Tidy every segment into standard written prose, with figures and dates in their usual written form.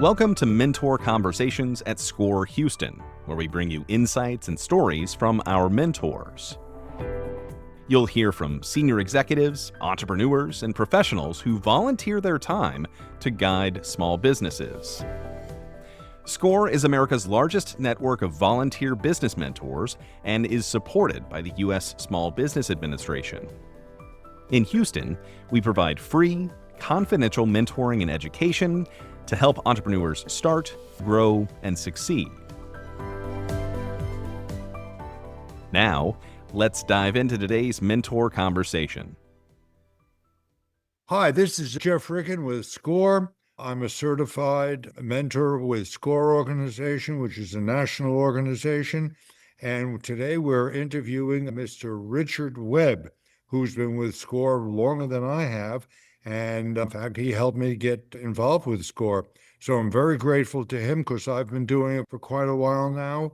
Welcome to Mentor Conversations at SCORE Houston, where we bring you insights and stories from our mentors. You'll hear from senior executives, entrepreneurs, and professionals who volunteer their time to guide small businesses. SCORE is America's largest network of volunteer business mentors and is supported by the U.S. Small Business Administration. In Houston, we provide free, confidential mentoring and education to help entrepreneurs start, grow, and succeed. Now, let's dive into today's mentor conversation. Hi, this is Jeff Ricken with SCORE. I'm a certified mentor with SCORE organization, which is a national organization. And today we're interviewing Mr. Richard Webb, who's been with SCORE longer than I have. And in fact, he helped me get involved with SCORE. So I'm very grateful to him because I've been doing it for quite a while now.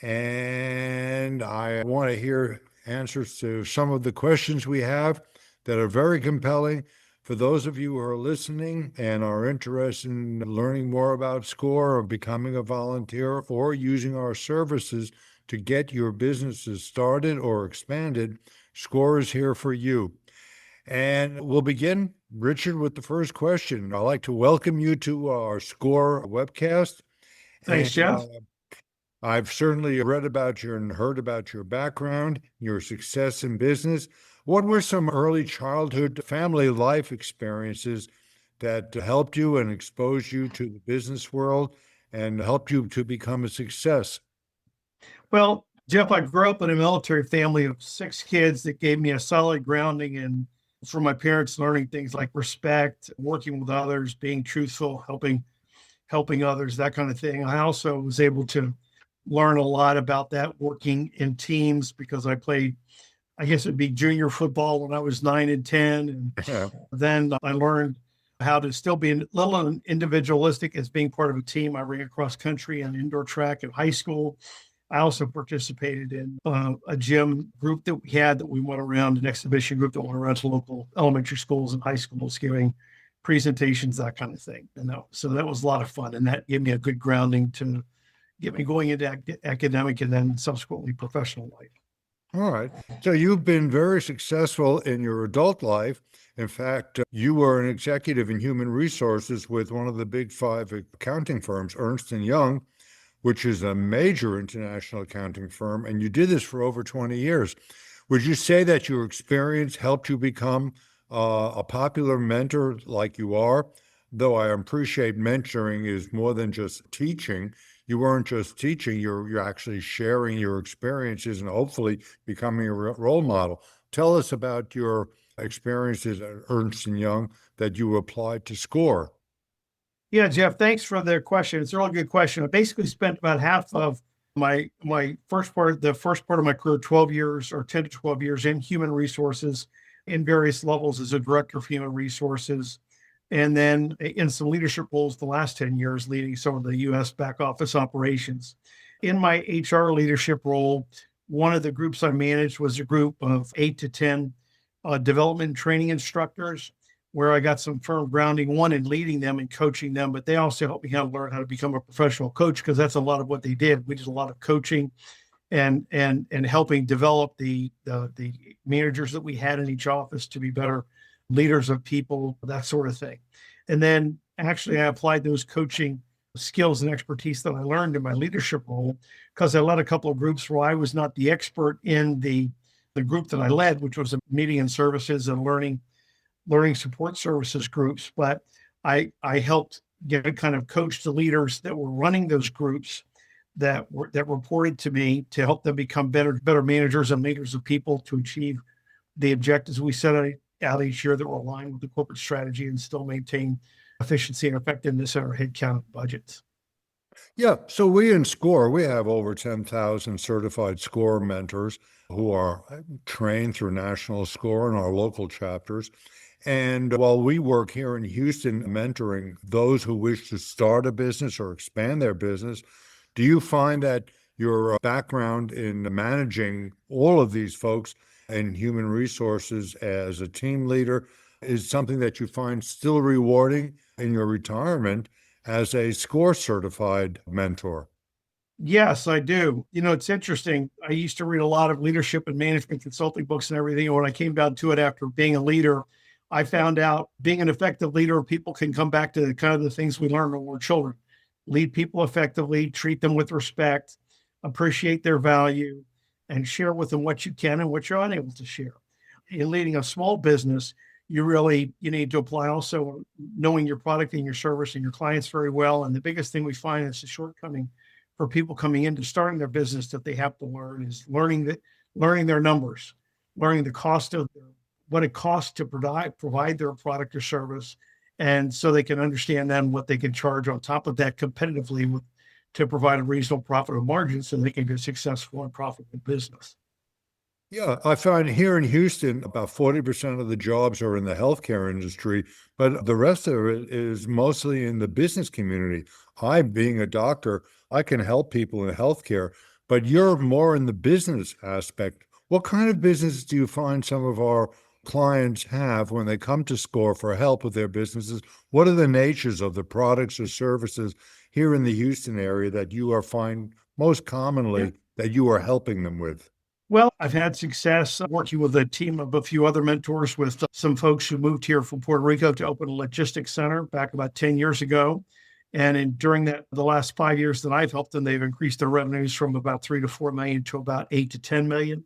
And I want to hear answers to some of the questions we have that are very compelling. For those of you who are listening and are interested in learning more about SCORE or becoming a volunteer or using our services to get your businesses started or expanded, SCORE is here for you. And we'll begin, Richard, with the first question. I'd like to welcome you to our SCORE webcast. Thanks, Jeff. I've certainly read about you and heard about your background, your success in business. What were some early childhood family life experiences that helped you and exposed you to the business world and helped you to become a success? Well, Jeff, I grew up in a military family of 6 kids that gave me a solid grounding in from my parents, learning things like respect, working with others, being truthful, helping others, that kind of thing. I also was able to learn a lot about that working in teams because I played, I guess it'd be junior football when I was 9 and 10. And then I learned how to still be a little individualistic as being part of a team. I ran across country and indoor track in high school. I also participated in a gym group that we had that we went around, an exhibition group that went around to local elementary schools and high schools giving presentations, that kind of thing. And so that was a lot of fun. And that gave me a good grounding to get me going into academic and then subsequently professional life. All right. So you've been very successful in your adult life. In fact, you were an executive in human resources with one of the big 5 accounting firms, Ernst Young, which is a major international accounting firm, and you did this for over 20 years. Would you say that your experience helped you become a popular mentor like you are? Though I appreciate mentoring is more than just teaching. You weren't just teaching, you're actually sharing your experiences and hopefully becoming a role model. Tell us about your experiences at Ernst Young that you applied to SCORE. Yeah, Jeff, thanks for the question. It's a really good question. I basically spent about half of the first part of my career, 12 years or 10 to 12 years in human resources in various levels as a director of human resources. And then in some leadership roles the last 10 years, leading some of the U.S. back office operations. In my HR leadership role, one of the groups I managed was a group of 8 to 10 development and training instructors, where I got some firm grounding, one in leading them and coaching them, but they also helped me learn how to become a professional coach, because that's a lot of what they did. We did a lot of coaching and helping develop the managers that we had in each office to be better leaders of people, that sort of thing. And then actually I applied those coaching skills and expertise that I learned in my leadership role, because I led a couple of groups where I was not the expert in the group that I led, which was a meeting and services and learning support services groups, but I helped kind of coach the leaders that were running those groups that reported to me to help them become better managers and leaders of people to achieve the objectives we set out each year that were aligned with the corporate strategy and still maintain efficiency and effectiveness in our headcount budgets. Yeah, so we in SCORE, we have over 10,000 certified SCORE mentors who are trained through National SCORE and our local chapters. And while we work here in Houston mentoring those who wish to start a business or expand their business, do you find that your background in managing all of these folks in human resources as a team leader is something that you find still rewarding in your retirement? as a SCORE certified mentor? Yes, I do. It's interesting. I used to read a lot of leadership and management consulting books and everything. And when I came down to it after being a leader, I found out being an effective leader, people can come back to kind of the things we learned when we were children. Lead people effectively, treat them with respect, appreciate their value, and share with them what you can and what you're unable to share. In leading a small business, you need to apply also knowing your product and your service and your clients very well. And the biggest thing we find is the shortcoming for people coming into starting their business that they have to learn is learning their numbers, learning the cost of what it costs to provide their product or service. And so they can understand then what they can charge on top of that competitively to provide a reasonable profit or margin so they can be a successful and profitable business. Yeah, I find here in Houston, about 40% of the jobs are in the healthcare industry, but the rest of it is mostly in the business community. I, being a doctor, I can help people in healthcare, but you're more in the business aspect. What kind of business do you find some of our clients have when they come to SCORE for help with their businesses? What are the natures of the products or services here in the Houston area that you are find most commonly that you are helping them with? Well, I've had success working with a team of a few other mentors with some folks who moved here from Puerto Rico to open a logistics center back about 10 years ago. And during the last 5 years that I've helped them, they've increased their revenues from about 3 to 4 million to about 8 to 10 million.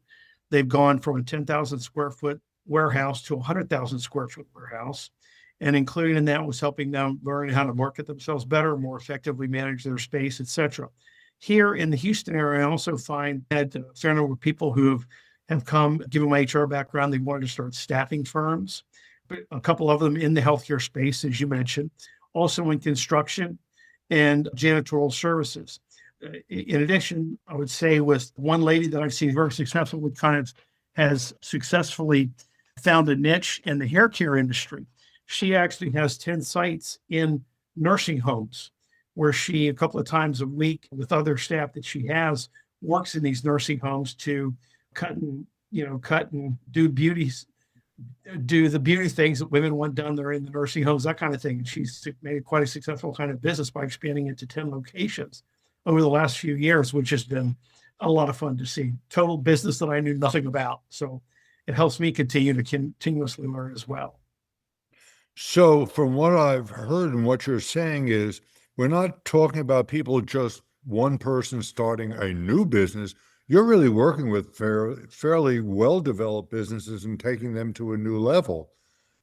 They've gone from a 10,000 square foot warehouse to a 100,000 square foot warehouse. And included in that was helping them learn how to market themselves better, more effectively manage their space, et cetera. Here in the Houston area, I also had a fair number of people who have come, given my HR background, they wanted to start staffing firms, but a couple of them in the healthcare space, as you mentioned, also in construction and janitorial services. In addition, I would say with one lady that I've seen very successful with kind of has successfully found a niche in the hair care industry. She actually has 10 sites in nursing homes where she a couple of times a week with other staff that she has works in these nursing homes to cut and do the beauty things that women want done there in the nursing homes, that kind of thing. And she's made quite a successful kind of business by expanding into 10 locations over the last few years, which has been a lot of fun to see. Total business that I knew nothing about. So it helps me continue to continuously learn as well. So, from what I've heard and what you're saying is, we're not talking about people just one person starting a new business. You're really working with fairly well-developed businesses and taking them to a new level.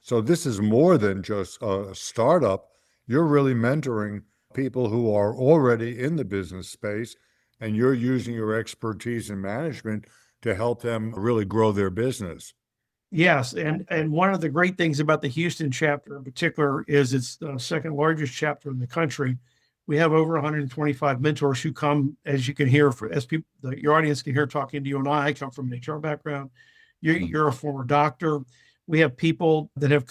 So this is more than just a startup. You're really mentoring people who are already in the business space, and you're using your expertise in management to help them really grow their business. Yes, and one of the great things about the Houston chapter in particular is it's the second largest chapter in the country. We have over 125 mentors who come, as you can hear, as people, your audience can hear talking to you and I come from an HR background. You're a former doctor. We have people that have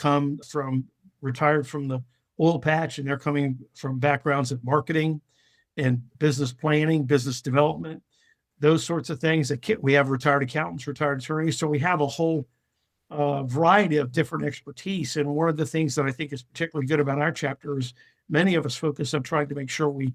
retired from the oil patch, and they're coming from backgrounds in marketing and business planning, business development, those sorts of things. We have retired accountants, retired attorneys. So we have a whole variety of different expertise. And one of the things that I think is particularly good about our chapter is many of us focus on trying to make sure we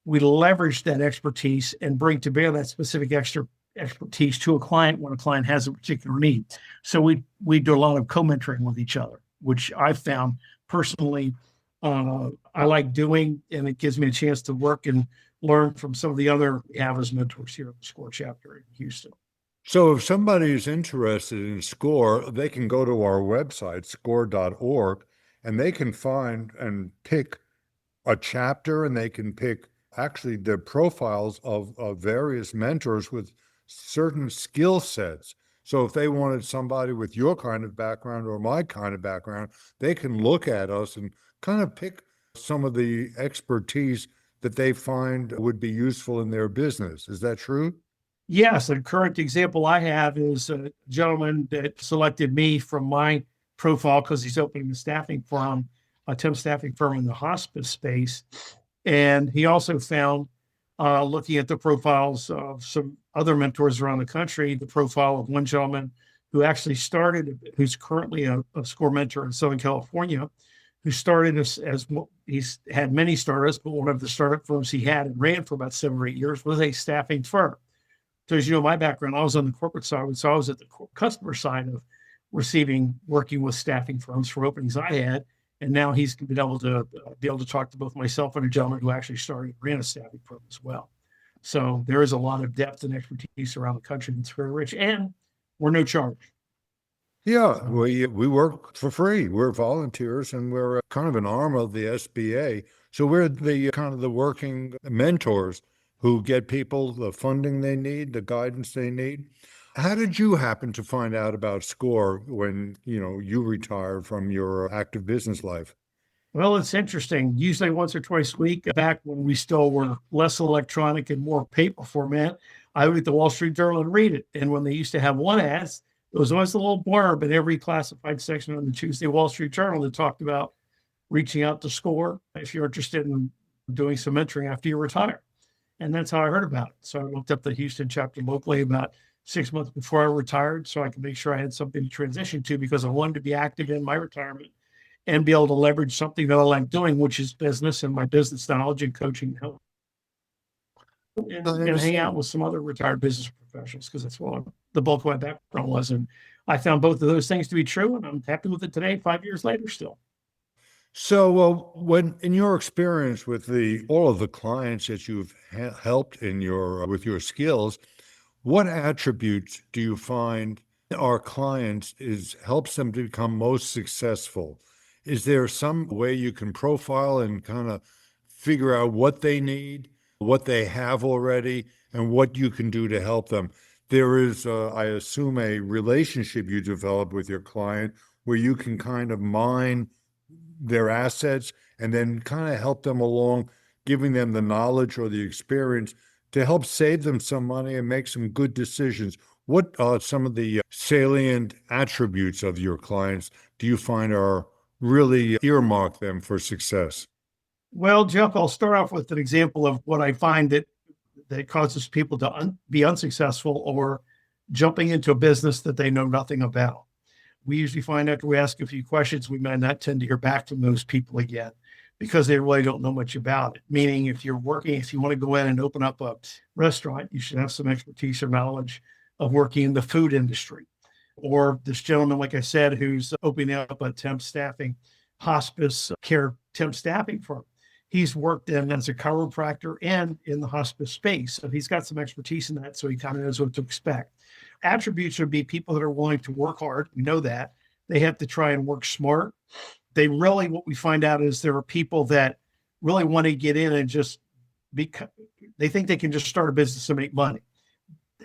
leverage that expertise and bring to bear that specific expertise to a client when a client has a particular need. So we do a lot of co-mentoring with each other, which I've found personally I like doing, and it gives me a chance to work and learn from some of the other as mentors here at the SCORE chapter in Houston. So if somebody is interested in SCORE, they can go to our website, score.org, and they can find and pick a chapter, and they can pick actually the profiles of various mentors with certain skill sets. So if they wanted somebody with your kind of background or my kind of background, they can look at us and kind of pick some of the expertise that they find would be useful in their business. Is that true? Yes, a current example I have is a gentleman that selected me from my profile because he's opening a temp staffing firm in the hospice space. And he also found, looking at the profiles of some other mentors around the country, the profile of one gentleman who actually who's currently a SCORE mentor in Southern California, who started he's had many startups, but one of the startup firms he had and ran for about 7 or 8 years was a staffing firm. So as you know, my background, I was on the corporate side, so I was at the customer side of working with staffing firms for openings I had. And now he's been able to talk to both myself and a gentleman who actually started and ran a staffing firm as well. So there is a lot of depth and expertise around the country. It's very rich, and we're no charge. Yeah, we work for free. We're volunteers, and we're kind of an arm of the SBA. So we're the kind of the working mentors who get people the funding they need, the guidance they need. How did you happen to find out about SCORE when, you retired from your active business life? Well, it's interesting. Usually once or twice a week, back when we still were less electronic and more paper format, I would get the Wall Street Journal and read it. And when they used to have one ads, there was always a little blurb in every classified section on the Tuesday Wall Street Journal that talked about reaching out to SCORE if you're interested in doing some mentoring after you retire. And that's how I heard about it. So I looked up the Houston chapter locally about 6 months before I retired so I could make sure I had something to transition to, because I wanted to be active in my retirement and be able to leverage something that I like doing, which is business and my business knowledge and coaching and help. And hang out with some other retired business professionals, because that's what the bulk of my background was. And I found both of those things to be true, and I'm happy with it today, 5 years later still. So, when in your experience with all of the clients that you've helped with your skills, what attributes do you find our clients helps them to become most successful? Is there some way you can profile and kind of figure out what they need, what they have already, and what you can do to help them? There is, I assume, a relationship you develop with your client where you can kind of mine their assets and then kind of help them along, giving them the knowledge or the experience to help save them some money and make some good decisions. What are some of the salient attributes of your clients do you find are really earmark them for success? Well, Jeff, I'll start off with an example of what I find that causes people to be unsuccessful or jumping into a business that they know nothing about. We usually find after we ask a few questions, we might not tend to hear back from those people again because they really don't know much about it. Meaning, if you want to go in and open up a restaurant, you should have some expertise or knowledge of working in the food industry. Or this gentleman, like I said, who's opening up a temp staffing, hospice care temp staffing firm. He's worked in as a chiropractor and in the hospice space. So he's got some expertise in that, so he kind of knows what to expect. Attributes would be people that are willing to work hard. We know that. They have to try and work smart. What we find out is there are people that really want to get in and they think they can just start a business and make money.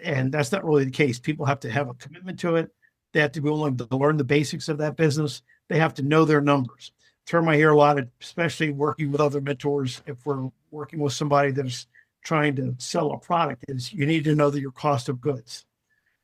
And that's not really the case. People have to have a commitment to it. They have to be willing to learn the basics of that business. They have to know their numbers. Term I hear a lot, especially working with other mentors, if we're working with somebody that is trying to sell a product, is you need to know that your cost of goods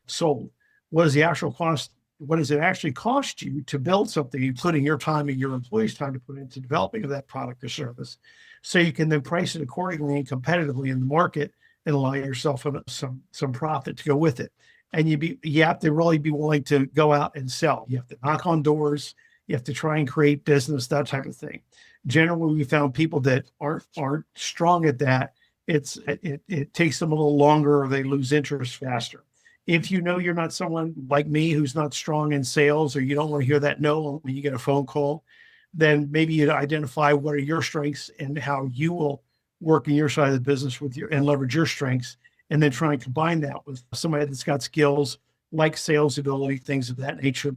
sold. What is the actual cost? What does it actually cost you to build something, including your time and your employees' time to put into developing of that product or service, so you can then price it accordingly and competitively in the market and allow yourself some profit to go with it. And you have to really be willing to go out and sell. You have to knock on doors. You have to try and create business, that type of thing. Generally, we found people that aren't strong at that. It takes them a little longer, or they lose interest faster. If you know you're not someone like me who's not strong in sales, or you don't want to hear that no when you get a phone call, then maybe you identify what are your strengths and how you will work in your side of the business and leverage your strengths, and then try and combine that with somebody that's got skills like sales ability, things of that nature,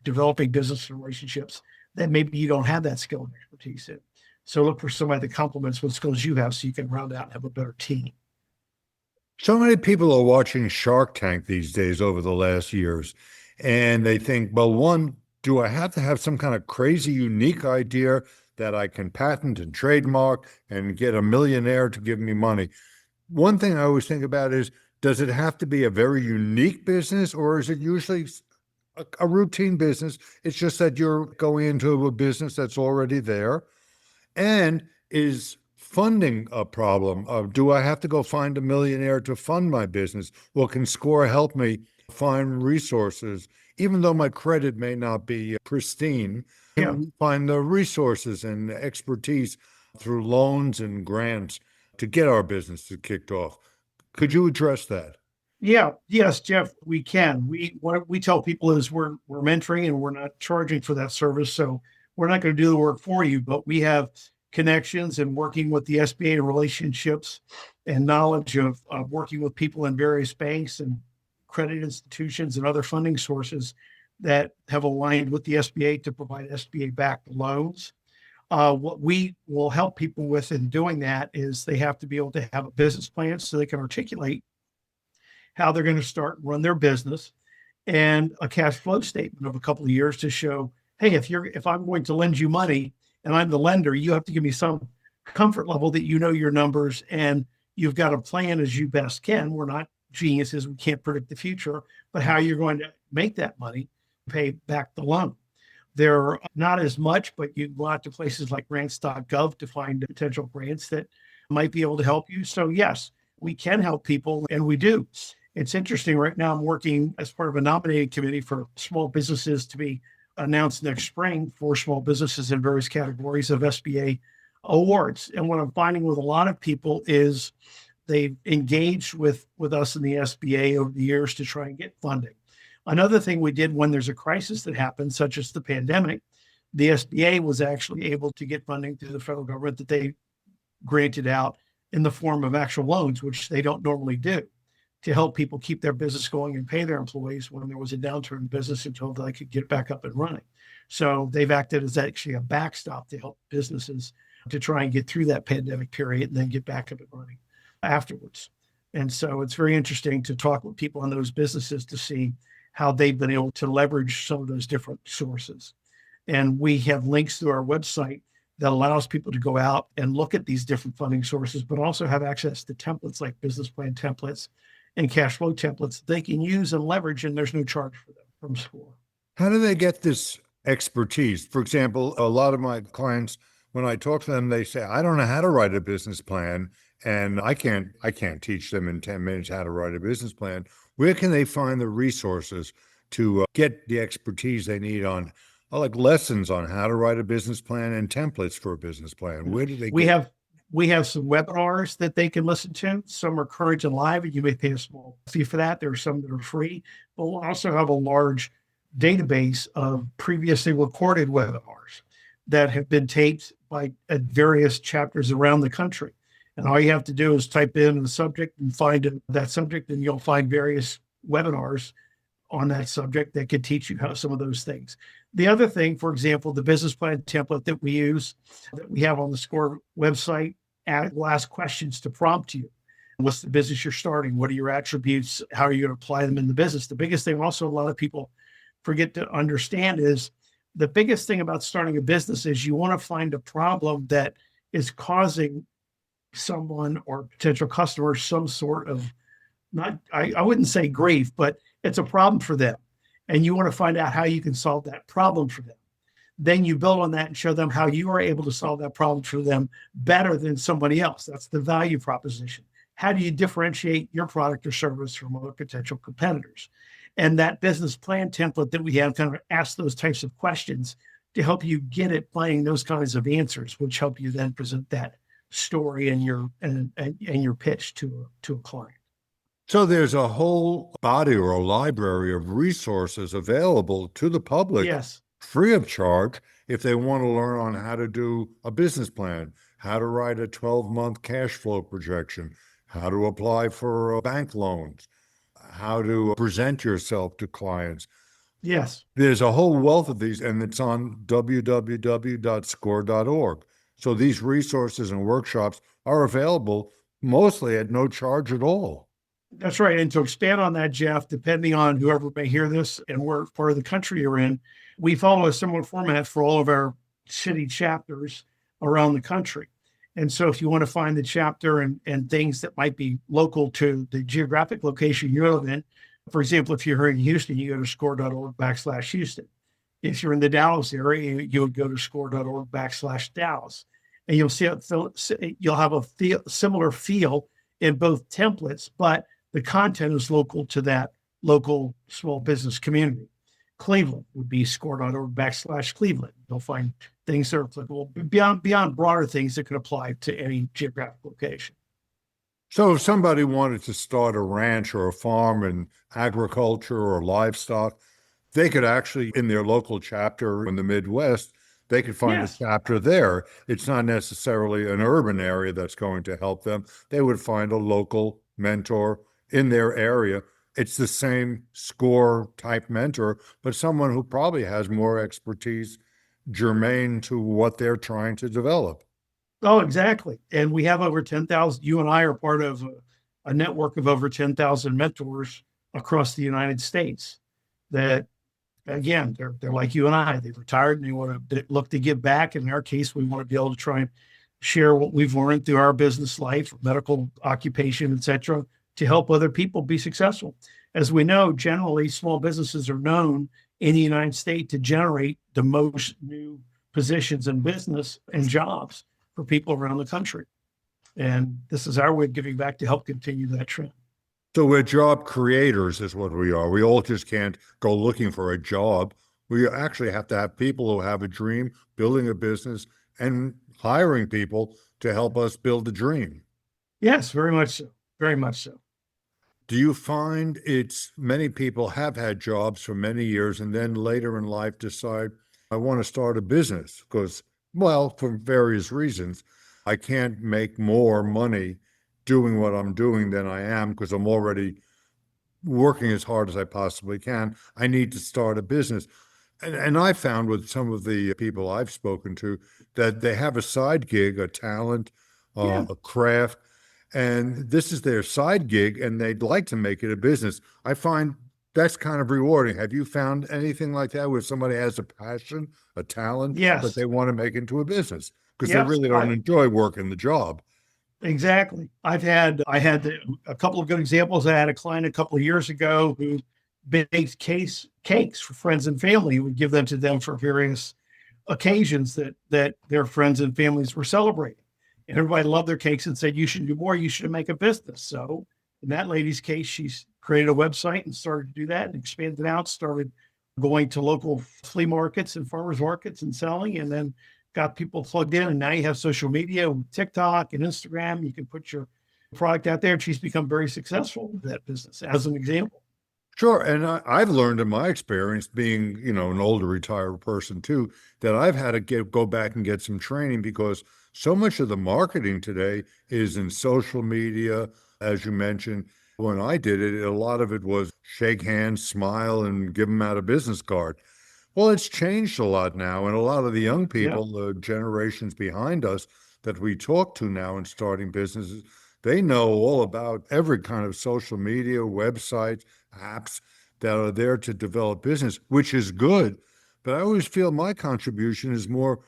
developing business relationships that maybe you don't have that skill and expertise in. So look for somebody that complements what skills you have so you can round out and have a better team. So many people are watching Shark Tank these days over the last years, and they think, well, one, do I have to have some kind of crazy, unique idea that I can patent and trademark and get a millionaire to give me money? One thing I always think about is, does it have to be a very unique business, or is it usually a routine business? It's just that you're going into a business that's already there. And is funding a problem? Do I have to go find a millionaire to fund my business? Well, can SCORE help me find resources? Even though my credit may not be pristine, Yeah. we find the resources and expertise through loans and grants to get our businesses kicked off. Could you address that? Yeah. Yes, Jeff, we can. What we tell people is we're mentoring and we're not charging for that service. So we're not going to do the work for you, but we have connections and working with the SBA and relationships and knowledge of working with people in various banks and credit institutions and other funding sources that have aligned with the SBA to provide SBA backed loans. What we will help people with in doing that is they have to be able to have a business plan so they can articulate how they're going to start and run their business, and a cash flow statement of a couple of years to show, hey, if I'm going to lend you money and I'm the lender, you have to give me some comfort level that you know your numbers and you've got a plan as you best can. We're not geniuses, we can't predict the future, but how you're going to make that money, pay back the loan. They're not as much, but you go out to places like grants.gov to find potential grants that might be able to help you. So yes, we can help people, and we do. It's interesting right now. I'm working as part of a nominating committee for small businesses to be announced next spring for small businesses in various categories of SBA awards. And what I'm finding with a lot of people is they've engaged with us in the SBA over the years to try and get funding. Another thing we did when there's a crisis that happens, such as the pandemic, the SBA was actually able to get funding through the federal government that they granted out in the form of actual loans, which they don't normally do, to help people keep their business going and pay their employees when there was a downturn in business until they could get back up and running. So they've acted as actually a backstop to help businesses to try and get through that pandemic period and then get back up and running afterwards. And so it's very interesting to talk with people in those businesses to see how they've been able to leverage some of those different sources. And we have links through our website that allows people to go out and look at these different funding sources, but also have access to templates like business plan templates and cash flow templates they can use and leverage, and there's no charge for them from SCORE. How do they get this expertise? For example, a lot of my clients, when I talk to them, they say, I don't know how to write a business plan, and I can't teach them in 10 minutes how to write a business plan. Where can they find the resources to get the expertise they need on, like lessons on how to write a business plan and templates for a business plan? Where do they get? We have some webinars that they can listen to. Some are current and live, and you may pay a small fee for that. There are some that are free, but we'll also have a large database of previously recorded webinars that have been taped at various chapters around the country. And all you have to do is type in the subject and find that subject, and you'll find various webinars on that subject that could teach you how some of those things. The other thing, for example, the business plan template that we use, that we have on the SCORE website, will ask questions to prompt you. What's the business you're starting? What are your attributes? How are you going to apply them in the business? The biggest thing also a lot of people forget to understand is the biggest thing about starting a business is you want to find a problem that is causing someone or potential customer some sort of, I wouldn't say grief, but it's a problem for them. And you want to find out how you can solve that problem for them. Then you build on that and show them how you are able to solve that problem for them better than somebody else. That's the value proposition. How do you differentiate your product or service from other potential competitors? And that business plan template that we have kind of asks those types of questions to help you get at finding those kinds of answers, which help you then present that story and your pitch to a client. So there's a whole body or a library of resources available to the public, Yes, free of charge, if they want to learn on how to do a business plan, how to write a 12-month cash flow projection, how to apply for bank loans, how to present yourself to clients. yes. There's a whole wealth of these, and it's on www.score.org. So these resources and workshops are available mostly at no charge at all. That's right. And to expand on that, Jeff, depending on whoever may hear this and where part of the country you're in, we follow a similar format for all of our city chapters around the country. And so if you want to find the chapter and things that might be local to the geographic location you live in, for example, if you're here in Houston, you go to score.org/Houston. If you're in the Dallas area, you would go to score.org/Dallas. And you'll see you'll have a similar feel in both templates, but the content is local to that local small business community. Cleveland would be score.org/Cleveland. You'll find things that are applicable beyond broader things that could apply to any geographic location. So if somebody wanted to start a ranch or a farm in agriculture or livestock, they could actually, in their local chapter in the Midwest, they could find a Yes. chapter there. It's not necessarily an urban area that's going to help them. They would find a local mentor in their area. It's the same SCORE type mentor, but someone who probably has more expertise germane to what they're trying to develop. Oh, exactly. And we have over 10,000. You and I are part of a network of over 10,000 mentors across the United States that, again, they're like you and I. They've retired and they want to look to give back. In our case, we want to be able to try and share what we've learned through our business life, medical occupation, et cetera, to help other people be successful. As we know, generally, small businesses are known in the United States to generate the most new positions in business and jobs for people around the country. And this is our way of giving back to help continue that trend. So we're job creators is what we are. We all just can't go looking for a job. We actually have to have people who have a dream, building a business, and hiring people to help us build the dream. Yes, very much so. Very much so. Do you find it's many people have had jobs for many years and then later in life decide, I want to start a business because, well, for various reasons, I can't make more money doing what I'm doing than I am because I'm already working as hard as I possibly can. I need to start a business. And I found with some of the people I've spoken to that they have a side gig, a talent, Yeah. a craft, and this is their side gig and they'd like to make it a business. I find that's kind of rewarding. Have you found anything like that where somebody has a passion, a talent, Yes. but they want to make into a business because Yes, they really don't enjoy working the job? Exactly. I had a couple of good examples. I had a client a couple of years ago who baked cakes for friends and family. He would give them to them for various occasions that their friends and families were celebrating. And everybody loved their cakes and said, you should do more. You should make a business. So in that lady's case, she's created a website and started to do that and expanded out, started going to local flea markets and farmers markets and selling, and then got people plugged in. And now you have social media with TikTok and Instagram. You can put your product out there. And she's become very successful with that business as an example. Sure. And I've learned in my experience being, an older retired person too, that I've had to go back and get some training because so much of the marketing today is in social media, as you mentioned. When I did it, a lot of it was shake hands, smile, and give them out a business card. Well, it's changed a lot now. And a lot of the young people, the generations behind us that we talk to now in starting businesses, they know all about every kind of social media, websites, apps that are there to develop business, which is good. But I always feel my contribution is more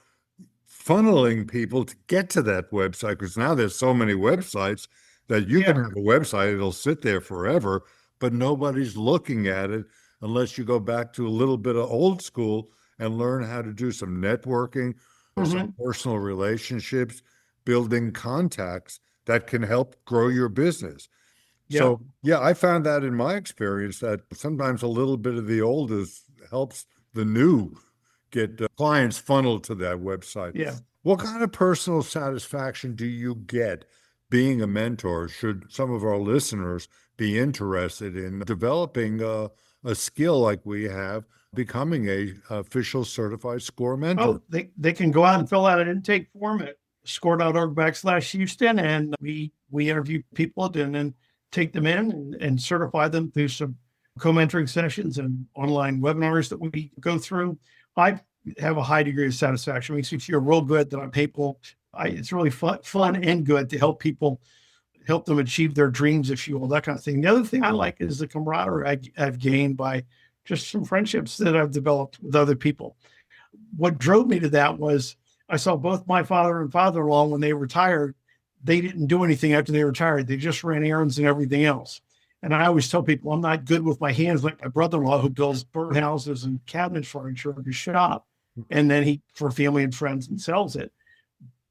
funneling people to get to that website because now there's so many websites that you can have a website, it'll sit there forever, but nobody's looking at it unless you go back to a little bit of old school and learn how to do some networking or some personal relationships, building contacts that can help grow your business. So, I found that in my experience that sometimes a little bit of the old helps the new get clients funneled to that website. Yeah. What kind of personal satisfaction do you get being a mentor? Should some of our listeners be interested in developing a skill like we have, becoming a official certified SCORE mentor? Oh, they can go out and fill out an intake form at score.org/Houston, and we interview people and then take them in and certify them through some co-mentoring sessions and online webinars that we go through. I have a high degree of satisfaction. It makes me feel real good that I'm able. It's really fun and good to help people, help them achieve their dreams, if you will, that kind of thing. The other thing I like is the camaraderie I've gained by just some friendships that I've developed with other people. What drove me to that was I saw both my father and father-in-law when they retired. They didn't do anything after they retired. They just ran errands and everything else. And I always tell people I'm not good with my hands like my brother-in-law who builds birdhouses and cabinet furniture in his shop. And then he, for family and friends, and sells it.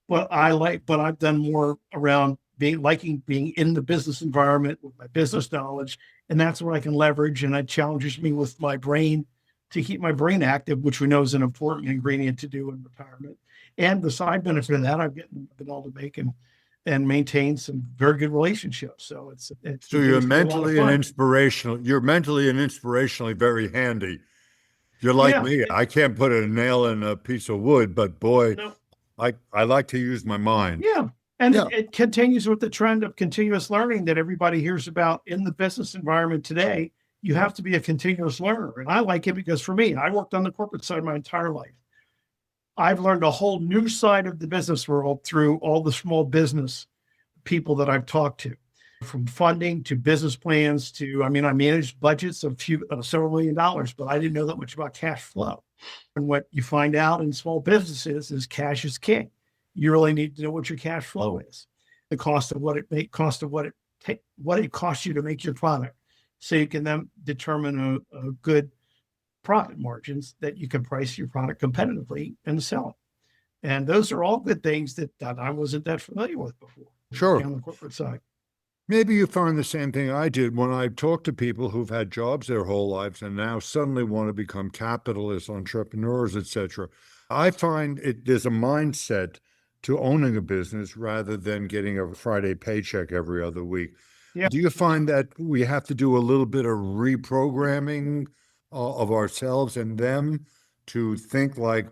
But I've done more around liking being in the business environment with my business knowledge. And that's what I can leverage. And it challenges me with my brain to keep my brain active, which we know is an important ingredient to do in retirement. And the side benefit of that, I've been able to make and maintain some very good relationships. So it's So you're begins to be a lot of mentally and fun. inspirational. You're mentally and inspirationally very handy. You're like Yeah, me. I can't put a nail in a piece of wood, but boy, no, I like to use my mind. yeah. And Yeah. it continues with the trend of continuous learning that everybody hears about in the business environment today. You have to be a continuous learner. And I like it because for me, I worked on the corporate side my entire life. I've learned a whole new side of the business world through all the small business people that I've talked to, from funding to business plans to, I mean, I managed budgets of several $1,000,000, but I didn't know that much about cash flow. And what you find out in small businesses is cash is king. You really need to know what your cash flow is, the cost of what it make, cost of what it costs you to make your product, so you can then determine a good profit margins that you can price your product competitively and sell it. And those are all good things that I wasn't that familiar with before. Sure. On the corporate side. Maybe you found the same thing I did when I talked to people who've had jobs their whole lives and now suddenly want to become capitalists, entrepreneurs, etc. I find there's a mindset to owning a business rather than getting a Friday paycheck every other week. Yeah. Do you find that we have to do a little bit of reprogramming of ourselves and them to think like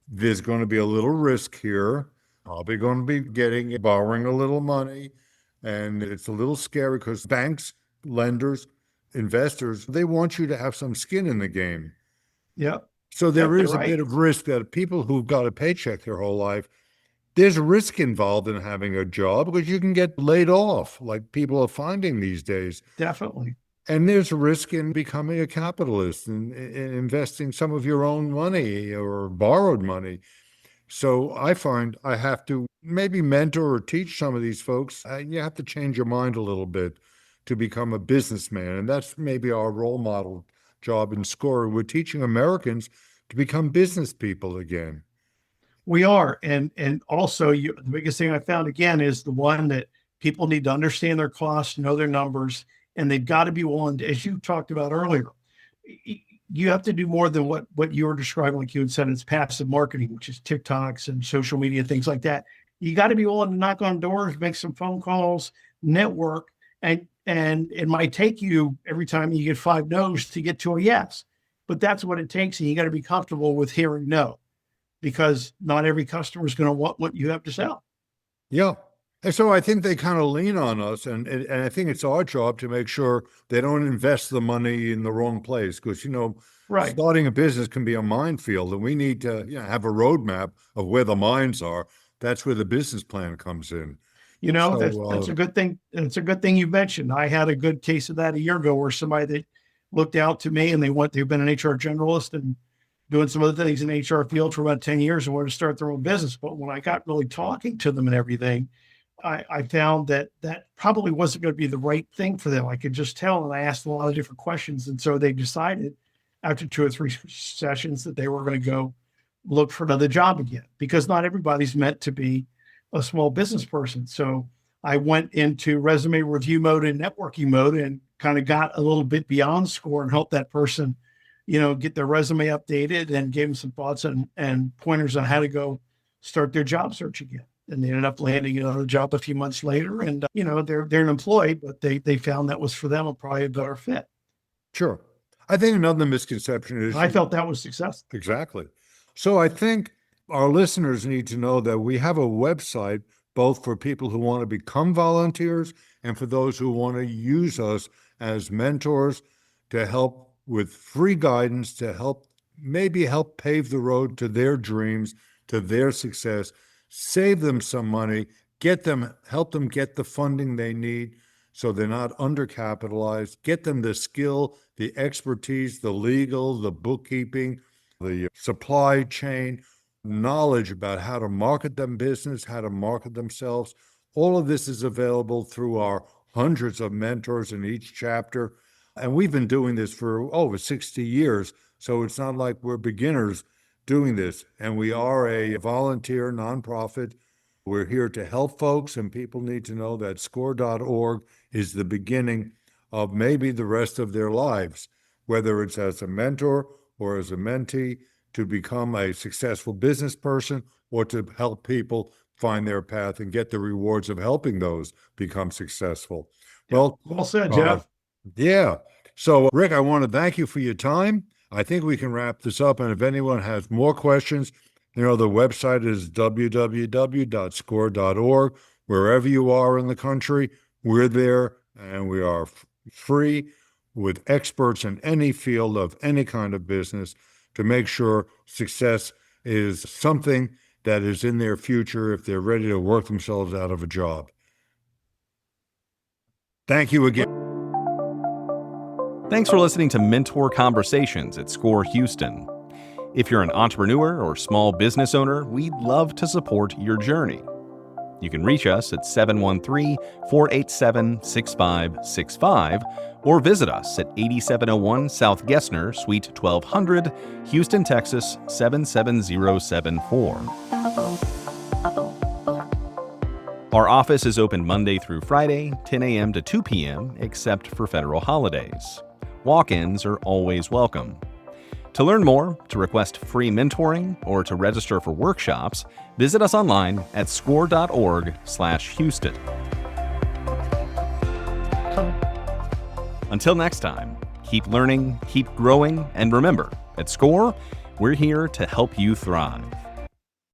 there's going to be a little risk here? Probably going to be borrowing a little money. And it's a little scary because banks, lenders, investors, they want you to have some skin in the game. Yeah. So there is you're a bit right. of risk that people who've got a paycheck their whole life, there's a risk involved in having a job because you can get laid off, like people are finding these days. Definitely. And there's a risk in becoming a capitalist and investing some of your own money or borrowed money. So I find I have to maybe mentor or teach some of these folks. You have to change your mind a little bit to become a businessman. And that's maybe our role model job in SCORE. We're teaching Americans to become business people again. We are. And also the biggest thing I found again is the one that people need to understand their costs, know their numbers, and they've got to be willing to, as you talked about earlier, you have to do more than what you were describing, like you had said, it's passive marketing, which is TikToks and social media, things like that. You got to be willing to knock on doors, make some phone calls, network, and it might take you every time you get 5 no's to get to a yes. But that's what it takes, and you got to be comfortable with hearing no, because not every customer is going to want what you have to sell. Yeah. And so I think they kind of lean on us, and I think it's our job to make sure they don't invest the money in the wrong place because, Right. starting a business can be a minefield, and we need to have a roadmap of where the mines are. That's where the business plan comes in. That's a good thing. It's a good thing you mentioned. I had a good case of that a year ago where somebody that looked out to me and they've been an HR generalist and doing some other things in the HR field for about 10 years and wanted to start their own business. But when I got really talking to them and everything, I found that probably wasn't going to be the right thing for them. I could just tell, and I asked a lot of different questions. And so they decided after 2 or 3 sessions that they were going to go look for another job again, because not everybody's meant to be a small business person. So I went into resume review mode and networking mode and kind of got a little bit beyond SCORE and helped that person, get their resume updated and gave them some thoughts and pointers on how to go start their job search again. And they ended up landing another job a few months later. And, they're unemployed, but they found that was for them probably a better fit. Sure. I think another misconception is I felt that was successful. Exactly. So I think our listeners need to know that we have a website both for people who want to become volunteers and for those who want to use us as mentors to help with free guidance, to help pave the road to their dreams, to their success, save them some money, help them get the funding they need so they're not undercapitalized, get them the skill, the expertise, the legal, the bookkeeping, the supply chain, knowledge about how to market their business, how to market themselves. All of this is available through our hundreds of mentors in each chapter. And we've been doing this for over 60 years. So it's not like we're beginners doing this. And we are a volunteer nonprofit. We're here to help folks, and people need to know that SCORE.org is the beginning of maybe the rest of their lives, whether it's as a mentor or as a mentee to become a successful business person or to help people find their path and get the rewards of helping those become successful. Well, well said, Jeff. Yeah. So, Rick, I want to thank you for your time. I think we can wrap this up. And if anyone has more questions, the website is www.score.org. Wherever you are in the country, we're there, and we are free with experts in any field of any kind of business to make sure success is something that is in their future if they're ready to work themselves out of a job. Thank you again. Thanks for listening to Mentor Conversations at SCORE Houston. If you're an entrepreneur or small business owner, we'd love to support your journey. You can reach us at 713-487-6565 or visit us at 8701 South Gessner, Suite 1200, Houston, Texas 77074. Our office is open Monday through Friday, 10 a.m. to 2 p.m., except for federal holidays. Walk-ins are always welcome. To learn more, to request free mentoring, or to register for workshops, visit us online at score.org/Houston. Until next time, keep learning, keep growing, and remember, at SCORE, we're here to help you thrive.